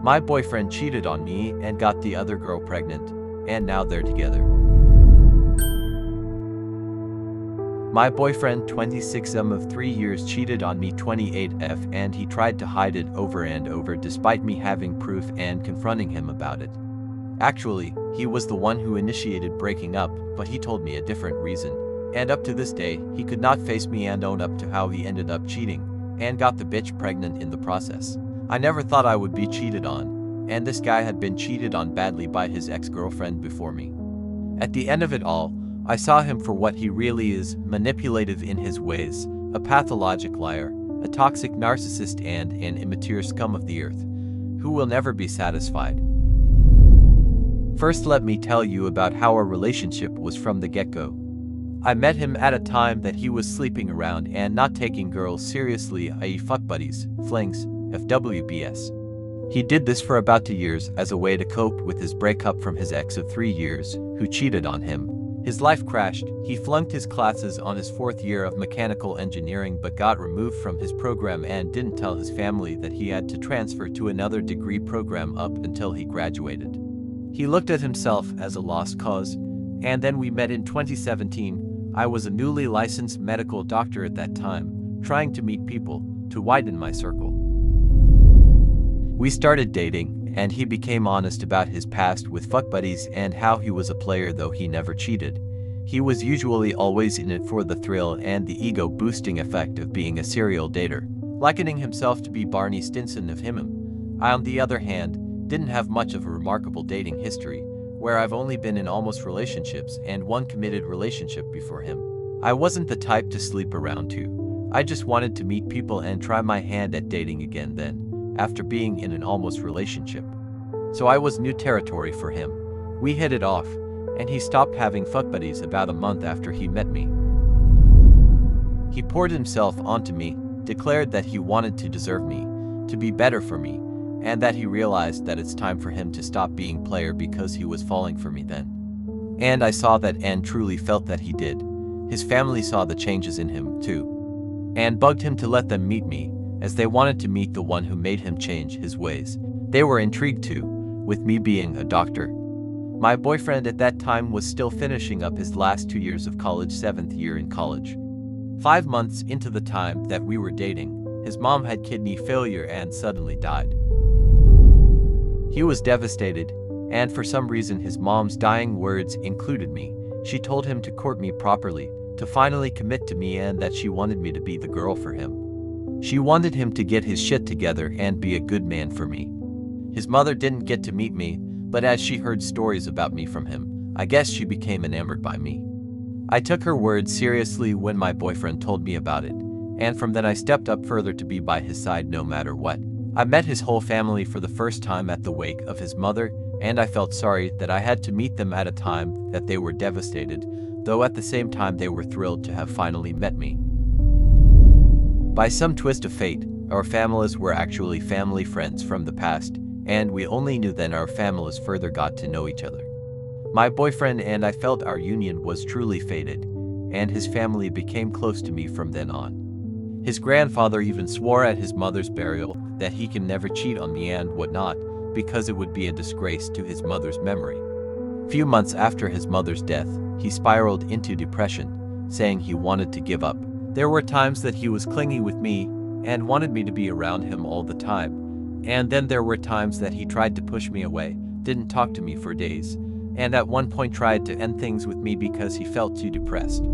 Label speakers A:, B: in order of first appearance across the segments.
A: My boyfriend cheated on me and got the other girl pregnant, and now they're together. My boyfriend 26M of 3 years cheated on me 28F, and he tried to hide it over and over despite me having proof and confronting him about it. Actually, he was the one who initiated breaking up, but he told me a different reason. And up to this day, he could not face me and own up to how he ended up cheating, and got the bitch pregnant in the process. I never thought I would be cheated on, and this guy had been cheated on badly by his ex-girlfriend before me. At the end of it all, I saw him for what he really is, manipulative in his ways, a pathologic liar, a toxic narcissist and an immature scum of the earth, who will never be satisfied. First, let me tell you about how our relationship was from the get-go. I met him at a time that he was sleeping around and not taking girls seriously, i.e. fuck buddies, flings, FWBs. He did this for about 2 years as a way to cope with his breakup from his ex of 3 years, who cheated on him. His life crashed, he flunked his classes on his 4th year of mechanical engineering but got removed from his program and didn't tell his family that he had to transfer to another degree program up until he graduated. He looked at himself as a lost cause, and then we met in 2017. I was a newly licensed medical doctor at that time, trying to meet people, to widen my circle. We started dating, and he became honest about his past with fuck buddies and how he was a player though he never cheated. He was usually always in it for the thrill and the ego-boosting effect of being a serial dater, likening himself to be Barney Stinson of him. I, on the other hand, didn't have much of a remarkable dating history, where I've only been in almost relationships and one committed relationship before him. I wasn't the type to sleep around too. I just wanted to meet people and try my hand at dating again then, after being in an almost relationship. So I was new territory for him. We hit it off, and he stopped having fuck buddies about a month after he met me. He poured himself onto me, declared that he wanted to deserve me, to be better for me, and that he realized that it's time for him to stop being player because he was falling for me then. And I saw that and truly felt that he did. His family saw the changes in him too, and bugged him to let them meet me, as they wanted to meet the one who made him change his ways. They were intrigued too, with me being a doctor. My boyfriend at that time was still finishing up his last 2 years of college, 7th year in college. 5 months into the time that we were dating, his mom had kidney failure and suddenly died. He was devastated, and for some reason his mom's dying words included me. She told him to court me properly, to finally commit to me, and that she wanted me to be the girl for him. She wanted him to get his shit together and be a good man for me. His mother didn't get to meet me, but as she heard stories about me from him, I guess she became enamored by me. I took her words seriously when my boyfriend told me about it, and from then I stepped up further to be by his side no matter what. I met his whole family for the first time at the wake of his mother, and I felt sorry that I had to meet them at a time that they were devastated, though at the same time they were thrilled to have finally met me. By some twist of fate, our families were actually family friends from the past, and we only knew then our families further got to know each other. My boyfriend and I felt our union was truly fated, and his family became close to me from then on. His grandfather even swore at his mother's burial that he can never cheat on me and whatnot, because it would be a disgrace to his mother's memory. Few months after his mother's death, he spiraled into depression, saying he wanted to give up. There were times that he was clingy with me and wanted me to be around him all the time, and then there were times that he tried to push me away, didn't talk to me for days, and at one point tried to end things with me because he felt too depressed.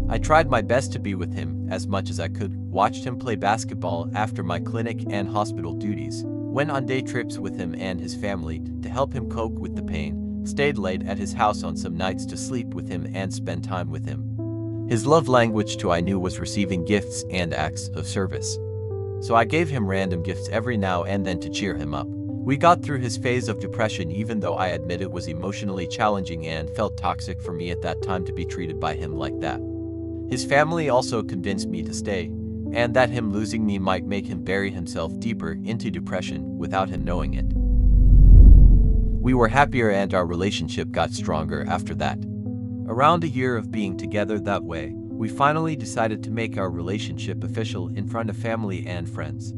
A: I tried my best to be with him as much as I could, watched him play basketball after my clinic and hospital duties, went on day trips with him and his family to help him cope with the pain, stayed late at his house on some nights to sleep with him and spend time with him. His love language too, I knew, was receiving gifts and acts of service. So I gave him random gifts every now and then to cheer him up. We got through his phase of depression, even though I admit it was emotionally challenging and felt toxic for me at that time to be treated by him like that. His family also convinced me to stay, and that him losing me might make him bury himself deeper into depression without him knowing it. We were happier and our relationship got stronger after that. Around a year of being together that way, we finally decided to make our relationship official in front of family and friends.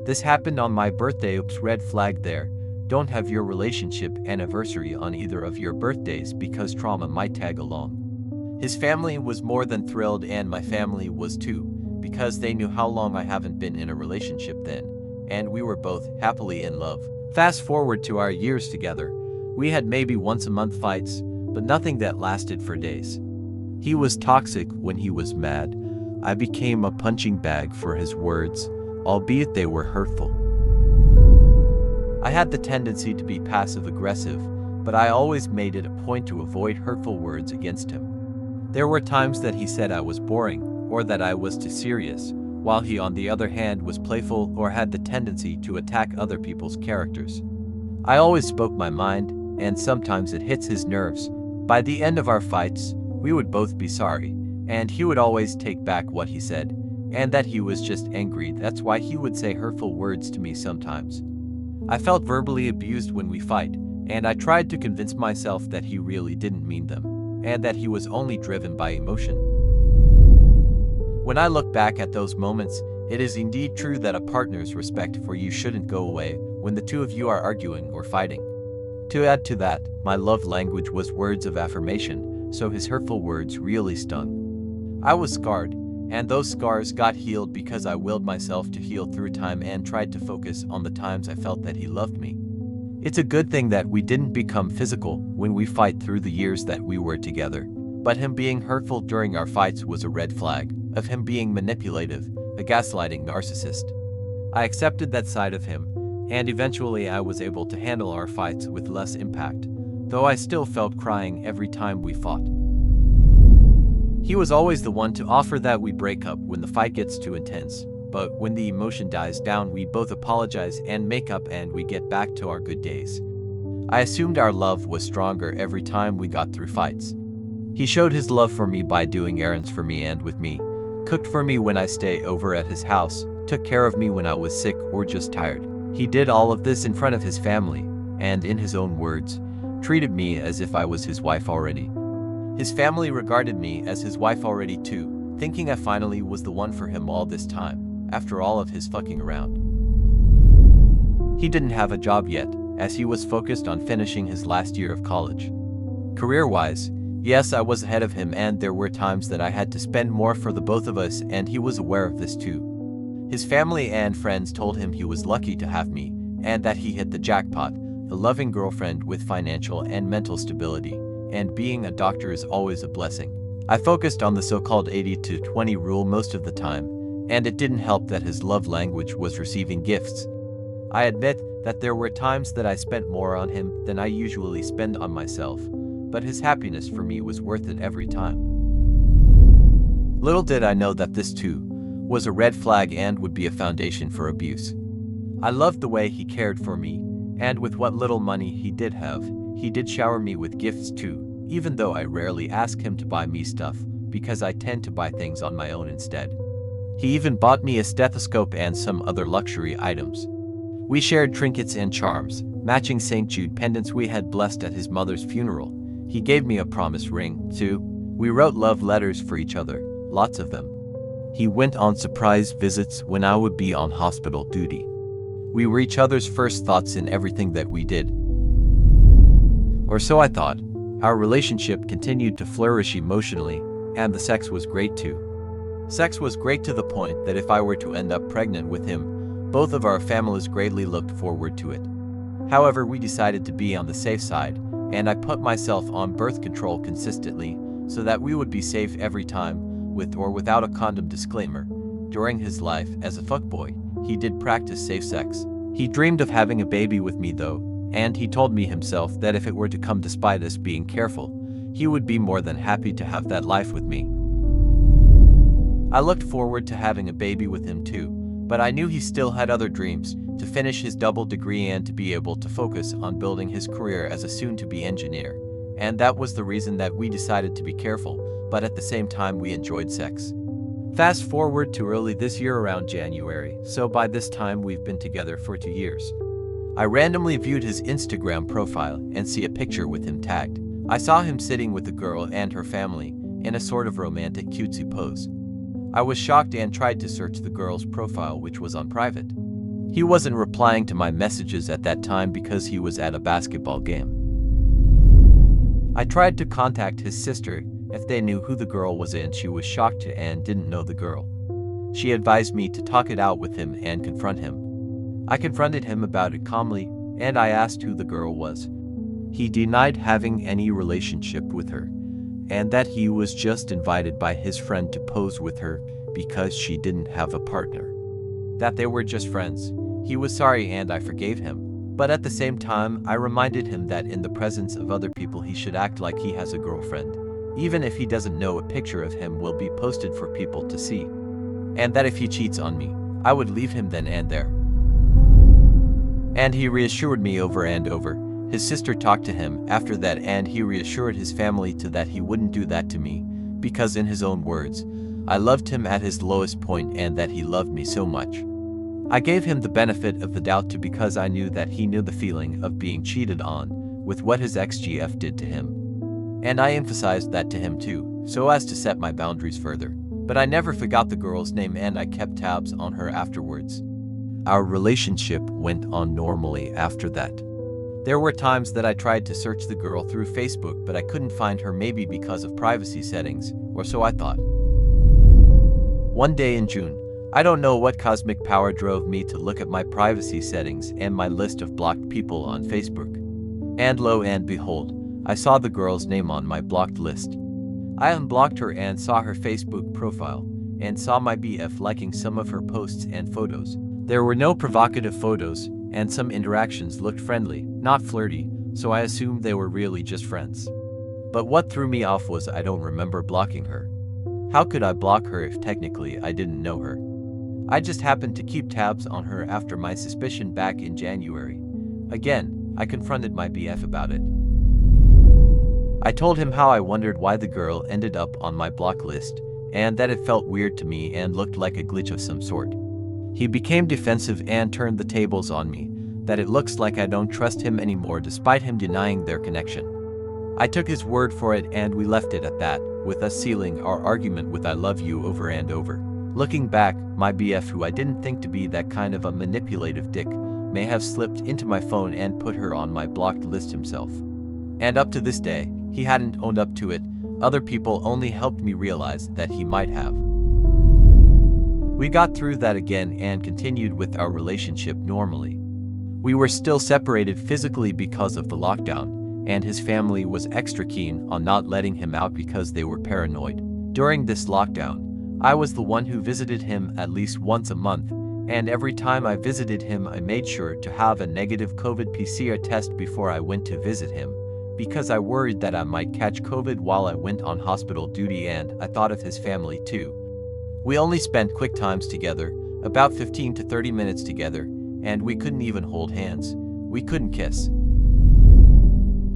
A: This happened on my birthday. Oops, red flag there. Don't have your relationship anniversary on either of your birthdays because trauma might tag along. His family was more than thrilled and my family was too, because they knew how long I haven't been in a relationship then, and we were both happily in love. Fast forward to our years together. We had maybe once a month fights, but nothing that lasted for days. He was toxic when he was mad. I became a punching bag for his words, albeit they were hurtful. I had the tendency to be passive-aggressive, but I always made it a point to avoid hurtful words against him. There were times that he said I was boring, or that I was too serious, while he on the other hand was playful or had the tendency to attack other people's characters. I always spoke my mind, and sometimes it hits his nerves. By the end of our fights, we would both be sorry, and he would always take back what he said, and that he was just angry. That's why he would say hurtful words to me sometimes. I felt verbally abused when we fight, and I tried to convince myself that he really didn't mean them, and that he was only driven by emotion. When I look back at those moments, it is indeed true that a partner's respect for you shouldn't go away when the two of you are arguing or fighting. To add to that, my love language was words of affirmation, so his hurtful words really stung. I was scarred, and those scars got healed because I willed myself to heal through time and tried to focus on the times I felt that he loved me. It's a good thing that we didn't become physical when we fight through the years that we were together, but him being hurtful during our fights was a red flag, of him being manipulative, a gaslighting narcissist. I accepted that side of him, and eventually I was able to handle our fights with less impact, though I still felt crying every time we fought. He was always the one to offer that we break up when the fight gets too intense, but when the emotion dies down we both apologize and make up and we get back to our good days. I assumed our love was stronger every time we got through fights. He showed his love for me by doing errands for me and with me, cooked for me when I stay over at his house, took care of me when I was sick or just tired. He did all of this in front of his family, and in his own words, treated me as if I was his wife already. His family regarded me as his wife already too, thinking I finally was the one for him all this time, after all of his fucking around. He didn't have a job yet, as he was focused on finishing his last year of college. Career-wise, yes, I was ahead of him and there were times that I had to spend more for the both of us and he was aware of this too. His family and friends told him he was lucky to have me, and that he hit the jackpot, the loving girlfriend with financial and mental stability. And being a doctor is always a blessing. I focused on the so-called 80-20 rule most of the time, and it didn't help that his love language was receiving gifts. I admit that there were times that I spent more on him than I usually spend on myself, but his happiness for me was worth it every time. Little did I know that this too was a red flag and would be a foundation for abuse. I loved the way he cared for me, and with what little money he did have, he did shower me with gifts too, even though I rarely ask him to buy me stuff, because I tend to buy things on my own instead. He even bought me a stethoscope and some other luxury items. We shared trinkets and charms, matching St. Jude pendants we had blessed at his mother's funeral. He gave me a promise ring, too. We wrote love letters for each other, lots of them. He went on surprise visits when I would be on hospital duty. We were each other's first thoughts in everything that we did. Or so I thought. Our relationship continued to flourish emotionally, and the sex was great too. Sex was great to the point that if I were to end up pregnant with him, both of our families greatly looked forward to it. However, we decided to be on the safe side, and I put myself on birth control consistently so that we would be safe every time, with or without a condom. Disclaimer: during his life as a fuckboy, he did practice safe sex. He dreamed of having a baby with me though, and he told me himself that if it were to come despite us being careful, he would be more than happy to have that life with me. I looked forward to having a baby with him too, but I knew he still had other dreams, to finish his double degree and to be able to focus on building his career as a soon-to-be engineer. And that was the reason that we decided to be careful, but at the same time we enjoyed sex. Fast forward to early this year around January, so by this time we've been together for 2 years. I randomly viewed his Instagram profile and see a picture with him tagged. I saw him sitting with a girl and her family in a sort of romantic cutesy pose. I was shocked and tried to search the girl's profile, which was on private. He wasn't replying to my messages at that time because he was at a basketball game. I tried to contact his sister if they knew who the girl was, and she was shocked and didn't know the girl. She advised me to talk it out with him and confront him. I confronted him about it calmly, and I asked who the girl was. He denied having any relationship with her, and that he was just invited by his friend to pose with her because she didn't have a partner. That they were just friends. He was sorry and I forgave him. But at the same time, I reminded him that in the presence of other people he should act like he has a girlfriend, even if he doesn't know a picture of him will be posted for people to see. And that if he cheats on me, I would leave him then and there. And he reassured me over and over. His sister talked to him after that and he reassured his family too that he wouldn't do that to me, because in his own words, I loved him at his lowest point and that he loved me so much. I gave him the benefit of the doubt too because I knew that he knew the feeling of being cheated on with what his ex-GF did to him. And I emphasized that to him too, so as to set my boundaries further. But I never forgot the girl's name and I kept tabs on her afterwards. Our relationship went on normally after that. There were times that I tried to search the girl through Facebook, but I couldn't find her, maybe because of privacy settings, or so I thought. One day in June, I don't know what cosmic power drove me to look at my privacy settings and my list of blocked people on Facebook. And lo and behold, I saw the girl's name on my blocked list. I unblocked her and saw her Facebook profile, and saw my BF liking some of her posts and photos. There were no provocative photos, and some interactions looked friendly, not flirty, so I assumed they were really just friends. But what threw me off was I don't remember blocking her. How could I block her if technically I didn't know her? I just happened to keep tabs on her after my suspicion back in January. Again, I confronted my BF about it. I told him how I wondered why the girl ended up on my block list, and that it felt weird to me and looked like a glitch of some sort. He became defensive and turned the tables on me, that it looks like I don't trust him anymore despite him denying their connection. I took his word for it and we left it at that, with us sealing our argument with "I love you" over and over. Looking back, my BF, who I didn't think to be that kind of a manipulative dick, may have slipped into my phone and put her on my blocked list himself. And up to this day, he hadn't owned up to it. Other people only helped me realize that he might have. We got through that again and continued with our relationship normally. We were still separated physically because of the lockdown, and his family was extra keen on not letting him out because they were paranoid. During this lockdown, I was the one who visited him at least once a month, and every time I visited him I made sure to have a negative COVID PCR test before I went to visit him, because I worried that I might catch COVID while I went on hospital duty, and I thought of his family too. We only spent quick times together, about 15 to 30 minutes together, and we couldn't even hold hands. We couldn't kiss.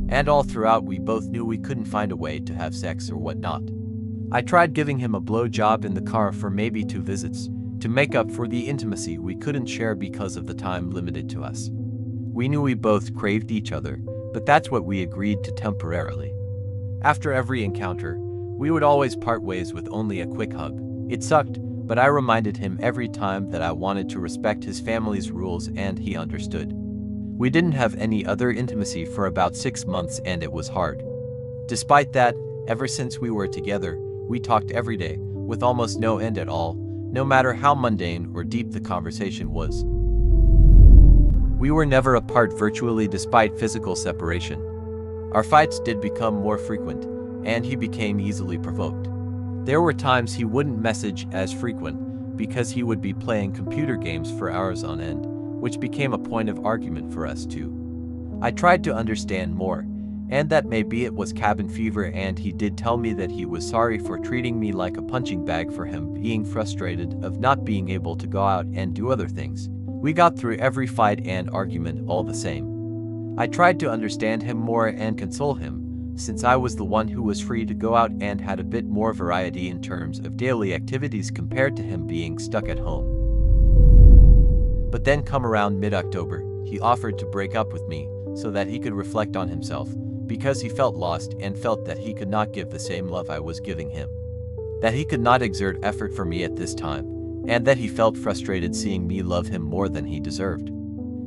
A: And all throughout we both knew we couldn't find a way to have sex or whatnot. I tried giving him a blowjob in the car for maybe 2 visits, to make up for the intimacy we couldn't share because of the time limited to us. We knew we both craved each other, but that's what we agreed to temporarily. After every encounter, we would always part ways with only a quick hug. It sucked, but I reminded him every time that I wanted to respect his family's rules and he understood. We didn't have any other intimacy for about 6 months and it was hard. Despite that, ever since we were together, we talked every day, with almost no end at all, no matter how mundane or deep the conversation was. We were never apart virtually despite physical separation. Our fights did become more frequent, and he became easily provoked. There were times he wouldn't message as frequent because he would be playing computer games for hours on end, which became a point of argument for us too. I tried to understand more, and that maybe it was cabin fever, and he did tell me that he was sorry for treating me like a punching bag for him being frustrated of not being able to go out and do other things. We got through every fight and argument all the same. I tried to understand him more and console him, since I was the one who was free to go out and had a bit more variety in terms of daily activities compared to him being stuck at home. But then come around mid-October, he offered to break up with me so that he could reflect on himself, because he felt lost and felt that he could not give the same love I was giving him. That he could not exert effort for me at this time, and that he felt frustrated seeing me love him more than he deserved.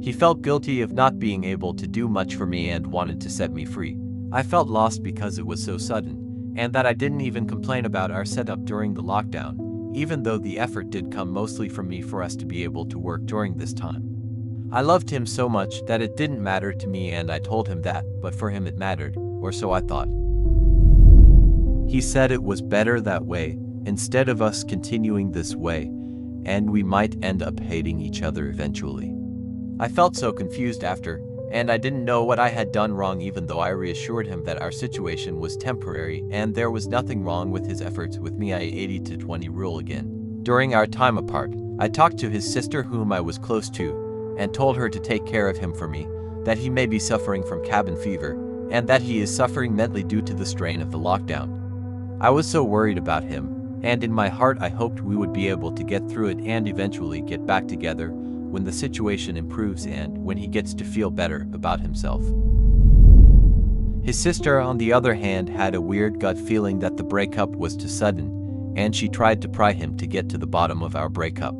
A: He felt guilty of not being able to do much for me and wanted to set me free. I felt lost because it was so sudden, and that I didn't even complain about our setup during the lockdown, even though the effort did come mostly from me for us to be able to work during this time. I loved him so much that it didn't matter to me, and I told him that, but for him it mattered, or so I thought. He said it was better that way, instead of us continuing this way, and we might end up hating each other eventually. I felt so confused after, and I didn't know what I had done wrong, even though I reassured him that our situation was temporary and there was nothing wrong with his efforts with me. I 80-20 rule again. During our time apart, I talked to his sister, whom I was close to, and told her to take care of him for me, that he may be suffering from cabin fever, and that he is suffering mentally due to the strain of the lockdown. I was so worried about him, and in my heart I hoped we would be able to get through it and eventually get back together when the situation improves and when he gets to feel better about himself. His sister, on the other hand, had a weird gut feeling that the breakup was too sudden, and she tried to pry him to get to the bottom of our breakup.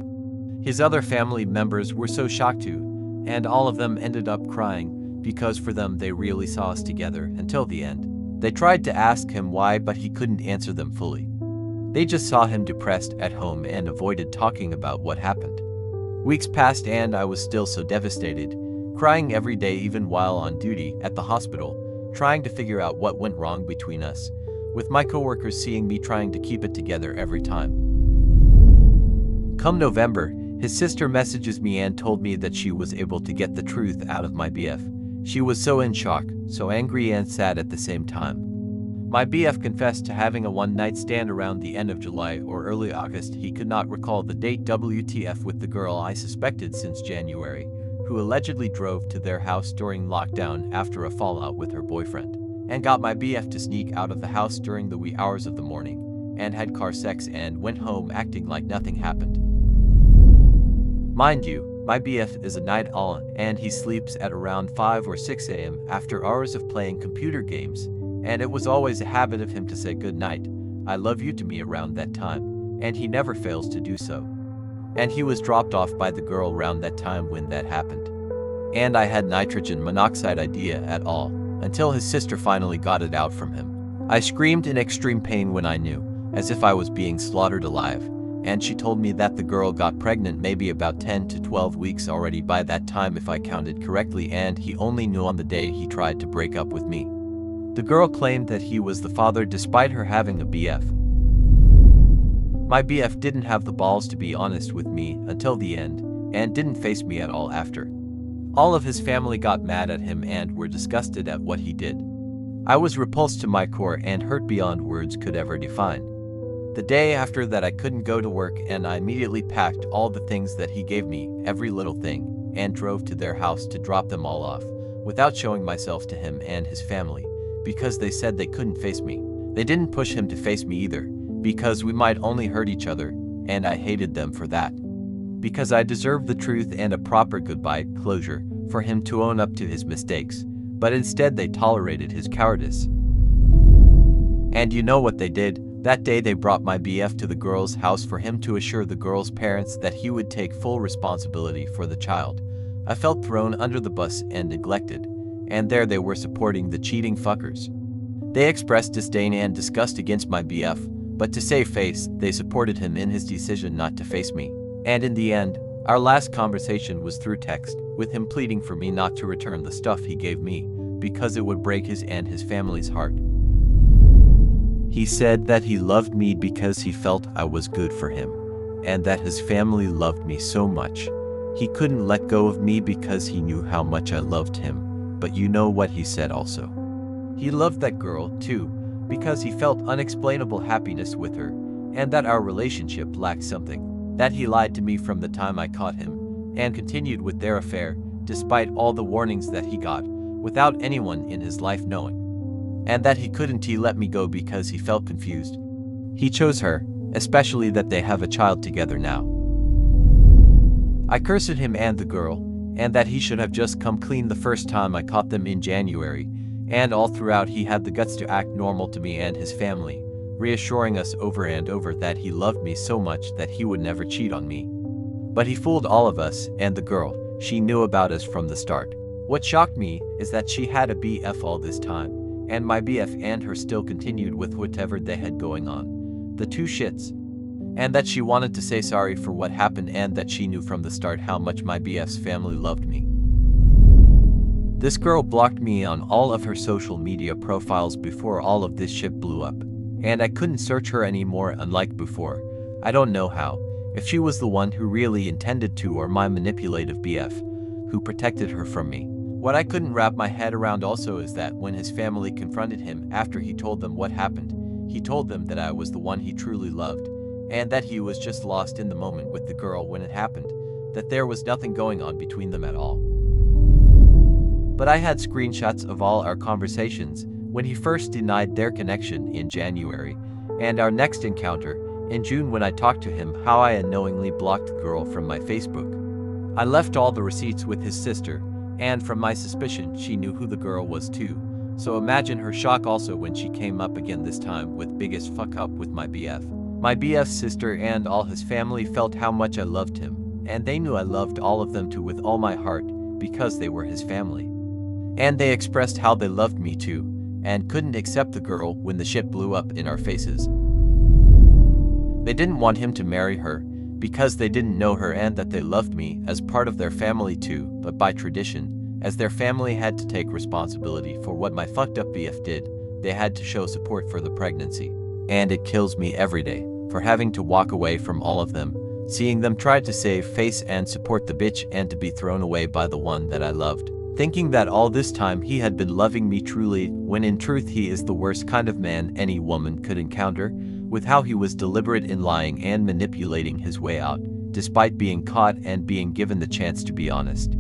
A: His other family members were so shocked too, and all of them ended up crying, because for them they really saw us together until the end. They tried to ask him why, but he couldn't answer them fully. They just saw him depressed at home and avoided talking about what happened. Weeks passed and I was still so devastated, crying every day even while on duty at the hospital, trying to figure out what went wrong between us, with my coworkers seeing me trying to keep it together every time. Come November, his sister messages me and told me that she was able to get the truth out of my BF. She was so in shock, so angry and sad at the same time. My BF confessed to having a one-night stand around the end of July or early August. He could not recall the date. WTF with the girl I suspected since January, who allegedly drove to their house during lockdown after a fallout with her boyfriend, and got my BF to sneak out of the house during the wee hours of the morning, and had car sex and went home acting like nothing happened. Mind you, my BF is a night owl and he sleeps at around 5 or 6 a.m. after hours of playing computer games. And it was always a habit of him to say good night, I love you to me around that time, and he never fails to do so. And he was dropped off by the girl around that time when that happened. And I had nitrogen monoxide idea at all, until his sister finally got it out from him. I screamed in extreme pain when I knew, as if I was being slaughtered alive, and she told me that the girl got pregnant maybe about 10 to 12 weeks already by that time if I counted correctly, and he only knew on the day he tried to break up with me. The girl claimed that he was the father despite her having a BF. My BF didn't have the balls to be honest with me until the end, and didn't face me at all after. All of his family got mad at him and were disgusted at what he did. I was repulsed to my core and hurt beyond words could ever define. The day after that I couldn't go to work, and I immediately packed all the things that he gave me, every little thing, and drove to their house to drop them all off, without showing myself to him and his family. Because they said they couldn't face me. They didn't push him to face me either, because we might only hurt each other, and I hated them for that. Because I deserved the truth and a proper goodbye closure for him to own up to his mistakes, but instead they tolerated his cowardice. And you know what they did? That day they brought my BF to the girl's house for him to assure the girl's parents that he would take full responsibility for the child. I felt thrown under the bus and neglected. And there they were supporting the cheating fuckers. They expressed disdain and disgust against my BF, but to save face, they supported him in his decision not to face me. And in the end, our last conversation was through text, with him pleading for me not to return the stuff he gave me, because it would break his and his family's heart. He said that he loved me because he felt I was good for him, and that his family loved me so much. He couldn't let go of me because he knew how much I loved him. But you know what he said also. He loved that girl, too, because he felt unexplainable happiness with her, and that our relationship lacked something. That he lied to me from the time I caught him, and continued with their affair, despite all the warnings that he got, without anyone in his life knowing. And that he couldn't let me go because he felt confused. He chose her, especially that they have a child together now. I cursed him and the girl, and that he should have just come clean the first time I caught them in January, and all throughout he had the guts to act normal to me and his family, reassuring us over and over that he loved me so much that he would never cheat on me. But he fooled all of us, and the girl, she knew about us from the start. What shocked me is that she had a BF all this time, and my BF and her still continued with whatever they had going on. The two shits. And that she wanted to say sorry for what happened and that she knew from the start how much my BF's family loved me. This girl blocked me on all of her social media profiles before all of this shit blew up. And I couldn't search her anymore unlike before. I don't know how, if she was the one who really intended to or my manipulative BF, who protected her from me. What I couldn't wrap my head around also is that when his family confronted him after he told them what happened, he told them that I was the one he truly loved, and that he was just lost in the moment with the girl when it happened, that there was nothing going on between them at all. But I had screenshots of all our conversations when he first denied their connection in January, and our next encounter in June when I talked to him how I unknowingly blocked the girl from my Facebook. I left all the receipts with his sister, and from my suspicion she knew who the girl was too, so imagine her shock also when she came up again this time with biggest fuck up with my BF. My BF's sister and all his family felt how much I loved him, and they knew I loved all of them too with all my heart because they were his family. And they expressed how they loved me too, and couldn't accept the girl when the shit blew up in our faces. They didn't want him to marry her because they didn't know her and that they loved me as part of their family too, but by tradition, as their family had to take responsibility for what my fucked up BF did, they had to show support for the pregnancy. And it kills me every day for having to walk away from all of them, seeing them try to save face and support the bitch and to be thrown away by the one that I loved. Thinking that all this time he had been loving me truly, when in truth he is the worst kind of man any woman could encounter, with how he was deliberate in lying and manipulating his way out, despite being caught and being given the chance to be honest.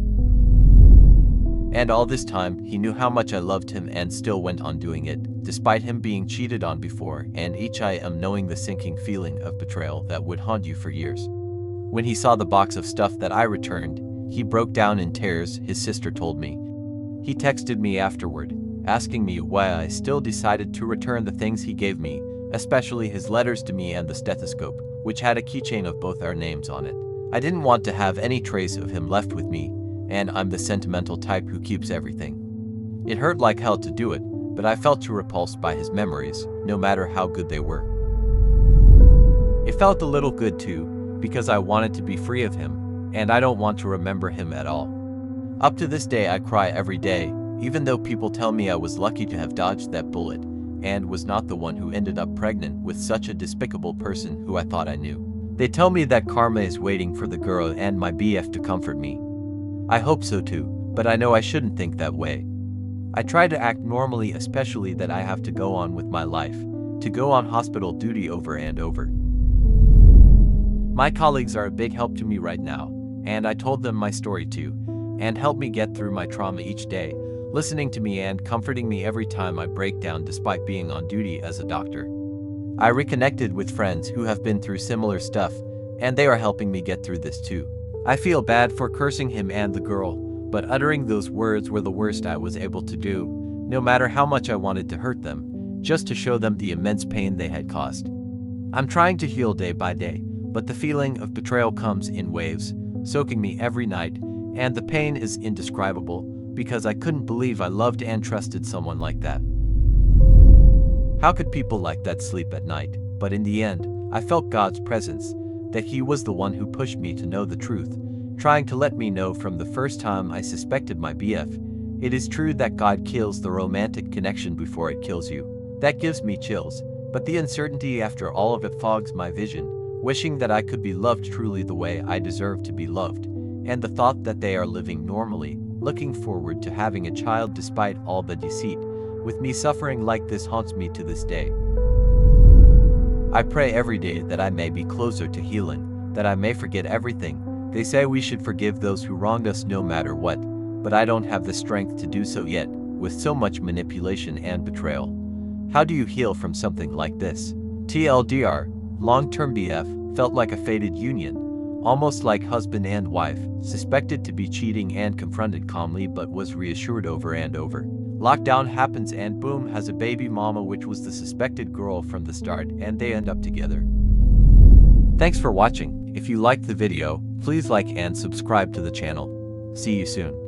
A: And all this time, he knew how much I loved him and still went on doing it, despite him being cheated on before, and each I am knowing the sinking feeling of betrayal that would haunt you for years. When he saw the box of stuff that I returned, he broke down in tears, his sister told me. He texted me afterward, asking me why I still decided to return the things he gave me, especially his letters to me and the stethoscope, which had a keychain of both our names on it. I didn't want to have any trace of him left with me, and I'm the sentimental type who keeps everything. It hurt like hell to do it, but I felt too repulsed by his memories, no matter how good they were. It felt a little good too, because I wanted to be free of him, and I don't want to remember him at all. Up to this day I cry every day, even though people tell me I was lucky to have dodged that bullet, and was not the one who ended up pregnant with such a despicable person who I thought I knew. They tell me that karma is waiting for the girl and my BF to comfort me. I hope so too, but I know I shouldn't think that way. I try to act normally, especially that I have to go on with my life, to go on hospital duty over and over. My colleagues are a big help to me right now, and I told them my story too, and help me get through my trauma each day, listening to me and comforting me every time I break down despite being on duty as a doctor. I reconnected with friends who have been through similar stuff, and they are helping me get through this too. I feel bad for cursing him and the girl, but uttering those words were the worst I was able to do, no matter how much I wanted to hurt them, just to show them the immense pain they had caused. I'm trying to heal day by day, but the feeling of betrayal comes in waves, soaking me every night, and the pain is indescribable, because I couldn't believe I loved and trusted someone like that. How could people like that sleep at night? But in the end, I felt God's presence, that He was the one who pushed me to know the truth, trying to let me know from the first time I suspected my BF. It is true that God kills the romantic connection before it kills you. That gives me chills, but the uncertainty after all of it fogs my vision, wishing that I could be loved truly the way I deserve to be loved, and the thought that they are living normally, looking forward to having a child despite all the deceit, with me suffering like this haunts me to this day. I pray every day that I may be closer to healing, that I may forget everything. They say we should forgive those who wronged us no matter what, but I don't have the strength to do so yet, with so much manipulation and betrayal. How do you heal from something like this? TLDR, long-term BF, felt like a fated union, almost like husband and wife, suspected to be cheating and confronted calmly but was reassured over and over. Lockdown happens and Boom has a baby mama, which was the suspected girl from the start, and they end up together. Thanks for watching. If you liked the video, please like and subscribe to the channel. See you soon.